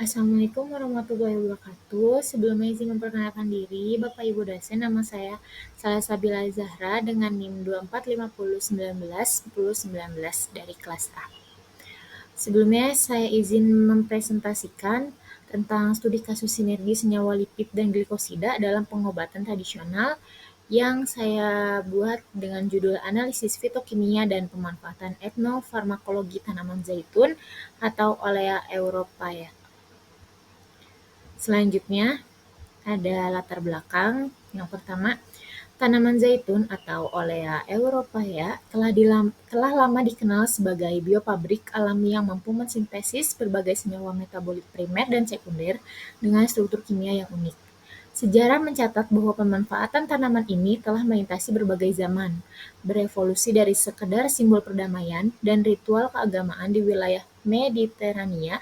Assalamualaikum warahmatullahi wabarakatuh. Sebelumnya izin memperkenalkan diri, Bapak Ibu dosen, nama saya Salsabila Zahra dengan NIM 2450191019 dari kelas A. Sebelumnya saya izin mempresentasikan tentang studi kasus sinergi senyawa lipid dan glikosida dalam pengobatan tradisional yang saya buat dengan judul Analisis Fitokimia dan Pemanfaatan Etnofarmakologi Tanaman Zaitun atau Olea europaea. Selanjutnya, ada latar belakang. Yang pertama, tanaman zaitun atau Olea europaea telah lama dikenal sebagai biopabrik alami yang mampu mensintesis berbagai senyawa metabolit primer dan sekunder dengan struktur kimia yang unik. Sejarah mencatat bahwa pemanfaatan tanaman ini telah melintasi berbagai zaman, berevolusi dari sekedar simbol perdamaian dan ritual keagamaan di wilayah Mediterania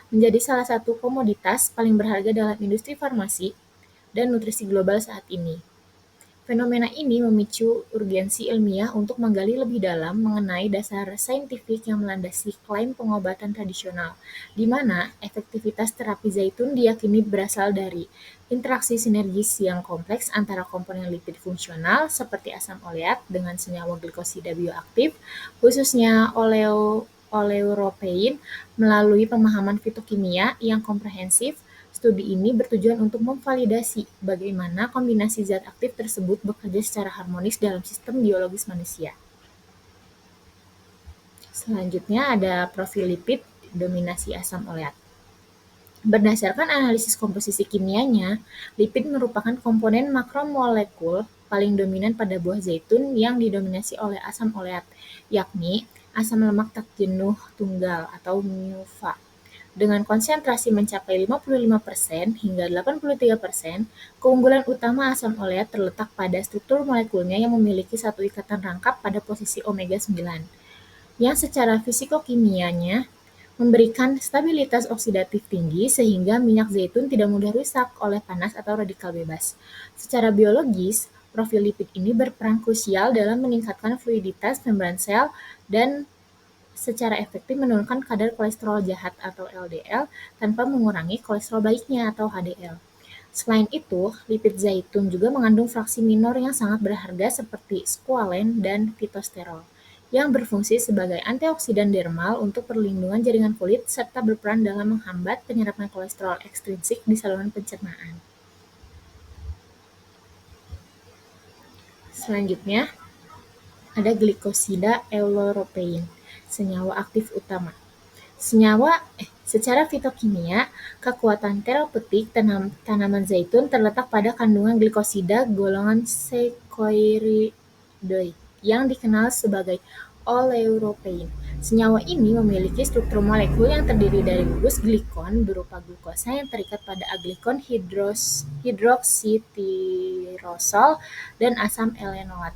menjadi salah satu komoditas paling berharga dalam industri farmasi dan nutrisi global saat ini. Fenomena ini memicu urgensi ilmiah untuk menggali lebih dalam mengenai dasar saintifik yang melandasi klaim pengobatan tradisional, di mana efektivitas terapi zaitun diyakini berasal dari interaksi sinergis yang kompleks antara komponen lipid fungsional seperti asam oleat dengan senyawa glikosida bioaktif, khususnya oleuropein, melalui pemahaman fitokimia yang komprehensif. Studi ini bertujuan untuk memvalidasi bagaimana kombinasi zat aktif tersebut bekerja secara harmonis dalam sistem biologis manusia. Selanjutnya ada profil lipid dominasi asam oleat. Berdasarkan analisis komposisi kimianya, lipid merupakan komponen makromolekul paling dominan pada buah zaitun yang didominasi oleh asam oleat, yakni asam lemak tak jenuh tunggal atau MUFA. Dengan konsentrasi mencapai 55% hingga 83%, keunggulan utama asam oleat terletak pada struktur molekulnya yang memiliki satu ikatan rangkap pada posisi omega 9, yang secara fisikokimianya memberikan stabilitas oksidatif tinggi sehingga minyak zaitun tidak mudah rusak oleh panas atau radikal bebas. Secara biologis, profil lipid ini berperan krusial dalam meningkatkan fluiditas membran sel dan secara efektif menurunkan kadar kolesterol jahat atau LDL tanpa mengurangi kolesterol baiknya atau HDL. Selain itu, lipid zaitun juga mengandung fraksi minor yang sangat berharga seperti squalen dan fitosterol, yang berfungsi sebagai antioksidan dermal untuk perlindungan jaringan kulit serta berperan dalam menghambat penyerapan kolesterol ekstrinsik di saluran pencernaan. Selanjutnya, ada glikosida europaein, senyawa aktif utama. Secara fitokimia, kekuatan terapeutik tanaman zaitun terletak pada kandungan glikosida golongan seikoiridoid yang dikenal sebagai oleuropein. Senyawa ini memiliki struktur molekul yang terdiri dari gugus glikon berupa glukosa yang terikat pada aglikon hidroksitirosol dan asam elenoat.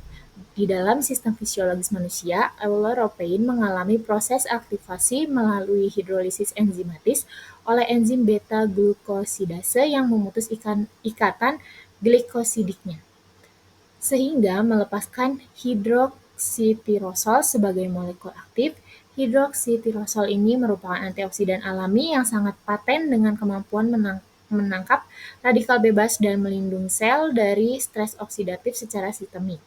Di dalam sistem fisiologis manusia, oleuropein mengalami proses aktivasi melalui hidrolisis enzimatis oleh enzim beta-glukosidase yang memutus ikatan glikosidiknya, sehingga melepaskan hidroksitirosol sebagai molekul aktif. Hidroksitirosol ini merupakan antioksidan alami yang sangat paten dengan kemampuan menangkap radikal bebas dan melindungi sel dari stres oksidatif secara sistemik.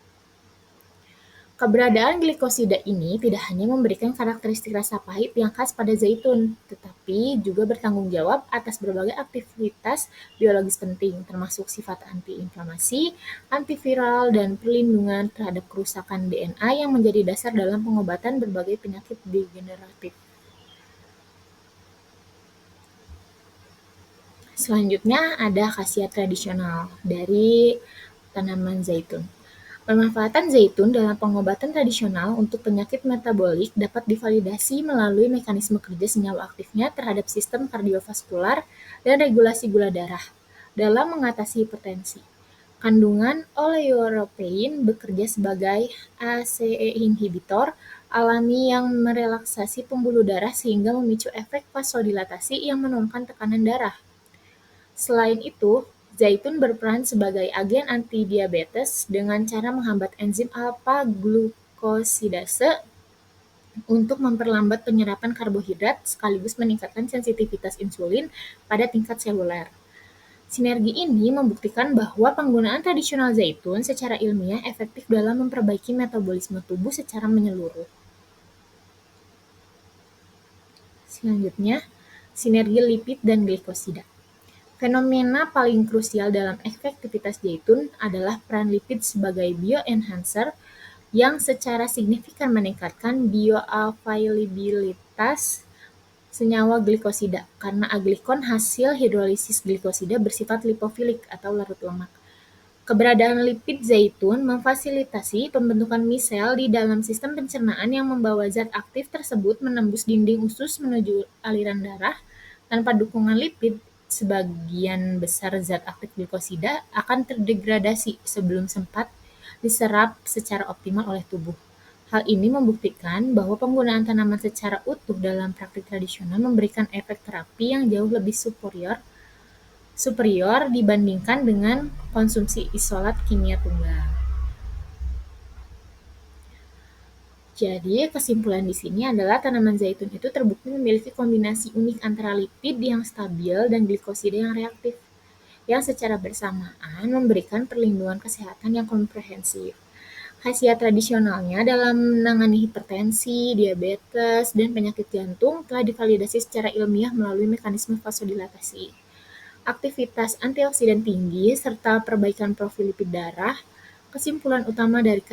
Keberadaan glikosida ini tidak hanya memberikan karakteristik rasa pahit yang khas pada zaitun, tetapi juga bertanggung jawab atas berbagai aktivitas biologis penting, termasuk sifat antiinflamasi, antiviral, dan perlindungan terhadap kerusakan DNA yang menjadi dasar dalam pengobatan berbagai penyakit degeneratif. Selanjutnya ada khasiat tradisional dari tanaman zaitun. Pemanfaatan zaitun dalam pengobatan tradisional untuk penyakit metabolik dapat divalidasi melalui mekanisme kerja senyawa aktifnya terhadap sistem kardiovaskular dan regulasi gula darah dalam mengatasi hipertensi. Kandungan oleuropein bekerja sebagai ACE inhibitor alami yang merelaksasi pembuluh darah sehingga memicu efek vasodilatasi yang menurunkan tekanan darah. Selain itu, zaitun berperan sebagai agen antidiabetes dengan cara menghambat enzim alpha-glukosidase untuk memperlambat penyerapan karbohidrat sekaligus meningkatkan sensitivitas insulin pada tingkat seluler. Sinergi ini membuktikan bahwa penggunaan tradisional zaitun secara ilmiah efektif dalam memperbaiki metabolisme tubuh secara menyeluruh. Selanjutnya, sinergi lipid dan glikosida. Fenomena paling krusial dalam efektivitas zaitun adalah peran lipid sebagai bioenhancer yang secara signifikan meningkatkan bioavailabilitas senyawa glikosida karena aglikon hasil hidrolisis glikosida bersifat lipofilik atau larut lemak. Keberadaan lipid zaitun memfasilitasi pembentukan misel di dalam sistem pencernaan yang membawa zat aktif tersebut menembus dinding usus menuju aliran darah. Tanpa dukungan lipid, sebagian besar zat aktif glikosida akan terdegradasi sebelum sempat diserap secara optimal oleh tubuh. Hal ini membuktikan bahwa penggunaan tanaman secara utuh dalam praktik tradisional memberikan efek terapi yang jauh lebih superior dibandingkan dengan konsumsi isolat kimia tunggal. Jadi, kesimpulan di sini adalah tanaman zaitun itu terbukti memiliki kombinasi unik antara lipid yang stabil dan glikosida yang reaktif, yang secara bersamaan memberikan perlindungan kesehatan yang komprehensif. Khasiat tradisionalnya dalam menangani hipertensi, diabetes, dan penyakit jantung telah divalidasi secara ilmiah melalui mekanisme vasodilatasi, aktivitas antioksidan tinggi, serta perbaikan profil lipid darah. Kesimpulan utama dari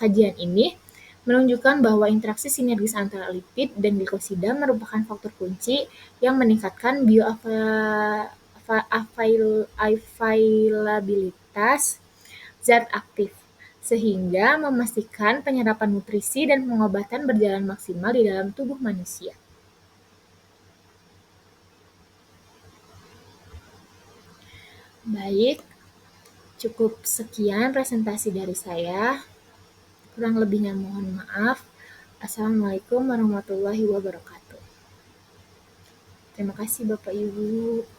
kajian ini menunjukkan bahwa interaksi sinergis antara lipid dan glikosida merupakan faktor kunci yang meningkatkan bioavailabilitas zat aktif, sehingga memastikan penyerapan nutrisi dan pengobatan berjalan maksimal di dalam tubuh manusia. Baik, cukup sekian presentasi dari saya. Kurang lebihnya mohon maaf. Assalamualaikum warahmatullahi wabarakatuh. Terima kasih Bapak Ibu.